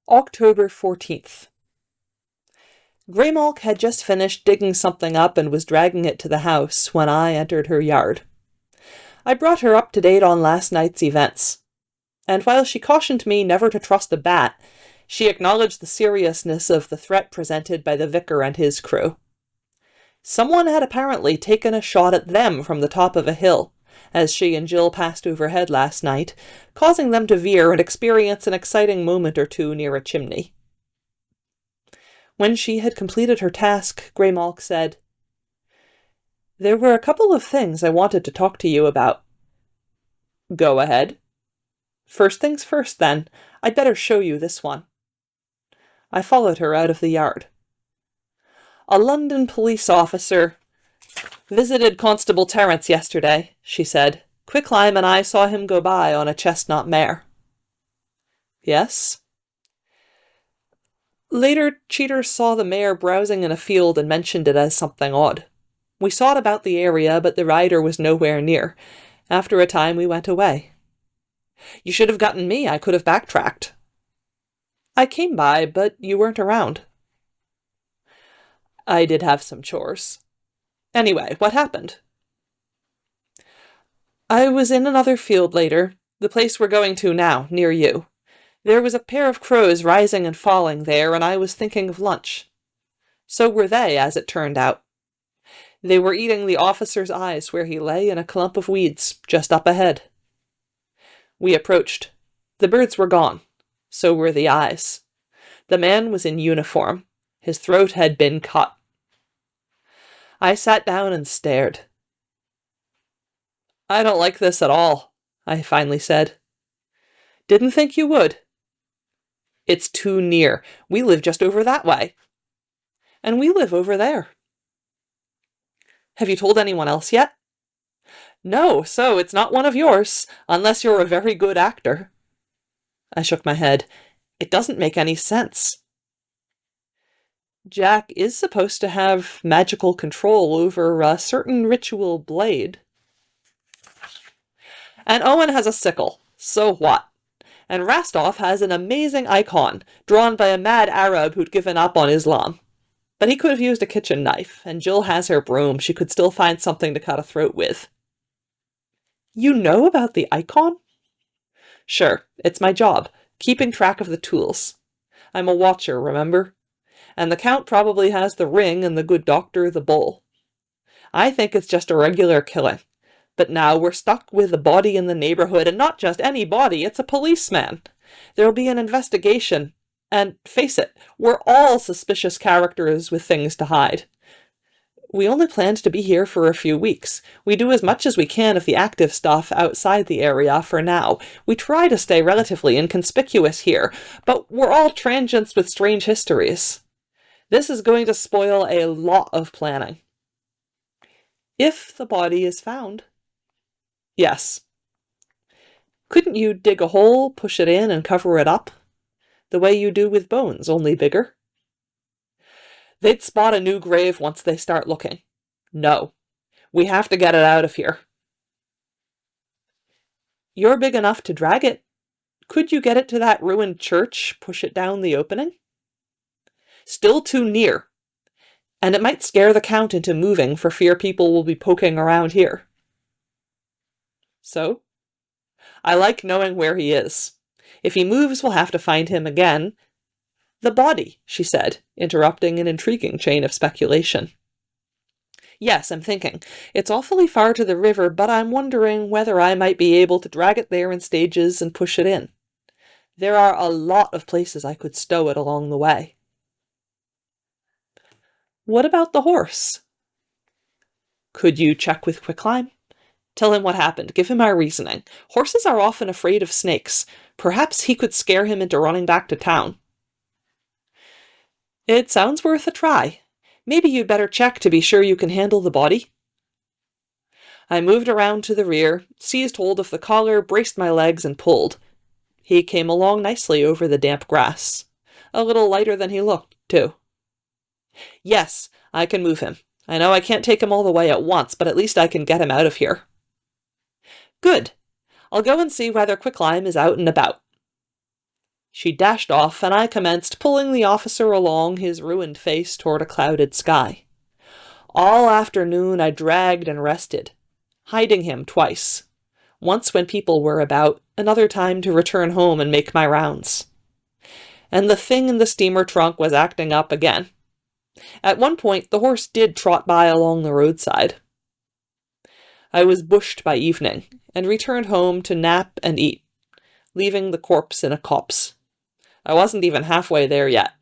October 14th. Greymalk had just finished digging something up and was dragging it to the house when I entered her yard. I brought her up to date on last night's events, and while she cautioned me never to trust a bat, she acknowledged the seriousness of the threat presented by the vicar and his crew. Someone had apparently taken a shot at them from the top of a hill, as she and Jill passed overhead last night, causing them to veer and experience an exciting moment or two near a chimney. When she had completed her task, Greymalk said, "There were a couple of things I wanted to talk to you about." "Go ahead." "First things first, then. I'd better show you this one." I followed her out of the yard. "A London police officer visited Constable Terence yesterday," she said. "Quicklime and I saw him go by on a chestnut mare." "Yes?" "Later, Cheaters saw the mare browsing in a field and mentioned it as something odd. We sought about the area, but the rider was nowhere near. After a time, we went away." "You should have gotten me. I could have backtracked." "I came by, but you weren't around." "I did have some chores. Anyway, what happened?" "I was in another field later, the place we're going to now, near you. There was a pair of crows rising and falling there, and I was thinking of lunch. So were they, as it turned out. They were eating the officer's eyes where he lay in a clump of weeds, just up ahead. We approached. The birds were gone. So were the eyes. The man was in uniform. His throat had been cut. I sat down and stared. "I don't like this at all," I finally said. "Didn't think you would." "It's too near. We live just over that way." "And we live over there." "Have you told anyone else yet?" "No, so it's not one of yours, unless you're a very good actor." I shook my head. "It doesn't make any sense." "Jack is supposed to have magical control over a certain ritual blade." "And Owen has a sickle. So what? And Rastov has an amazing icon, drawn by a mad Arab who'd given up on Islam. But he could have used a kitchen knife, and Jill has her broom. She could still find something to cut a throat with." "You know about the icon?" "Sure, it's my job, keeping track of the tools. I'm a watcher, remember? And the Count probably has the ring and the good doctor the bowl. I think it's just a regular killing. But now we're stuck with a body in the neighborhood, and not just any body, it's a policeman. There'll be an investigation, and face it, we're all suspicious characters with things to hide. We only planned to be here for a few weeks. We do as much as we can of the active stuff outside the area for now. We try to stay relatively inconspicuous here, but we're all transients with strange histories. This is going to spoil a lot of planning." "If the body is found." "Yes." "Couldn't you dig a hole, push it in, and cover it up? The way you do with bones, only bigger?" "They'd spot a new grave once they start looking. No. We have to get it out of here." "You're big enough to drag it. Could you get it to that ruined church, push it down the opening?" "Still too near. And it might scare the Count into moving for fear people will be poking around here." "So?" "I like knowing where he is. If he moves, we'll have to find him again." "The body," she said, interrupting an intriguing chain of speculation. "Yes, I'm thinking. It's awfully far to the river, but I'm wondering whether I might be able to drag it there in stages and push it in. There are a lot of places I could stow it along the way." "What about the horse?" "Could you check with Quicklime? Tell him what happened. Give him our reasoning. Horses are often afraid of snakes. Perhaps he could scare him into running back to town." "It sounds worth a try. Maybe you'd better check to be sure you can handle the body." I moved around to the rear, seized hold of the collar, braced my legs, and pulled. He came along nicely over the damp grass. A little lighter than he looked, too. "Yes, I can move him. I know I can't take him all the way at once, but at least I can get him out of here." "Good. I'll go and see whether Quicklime is out and about." She dashed off, and I commenced pulling the officer along his ruined face toward a clouded sky. All afternoon I dragged and rested, hiding him twice. Once when people were about, another time to return home and make my rounds. And the thing in the steamer trunk was acting up again. At one point, the horse did trot by along the roadside. I was bushed by evening, and returned home to nap and eat, leaving the corpse in a copse. I wasn't even halfway there yet.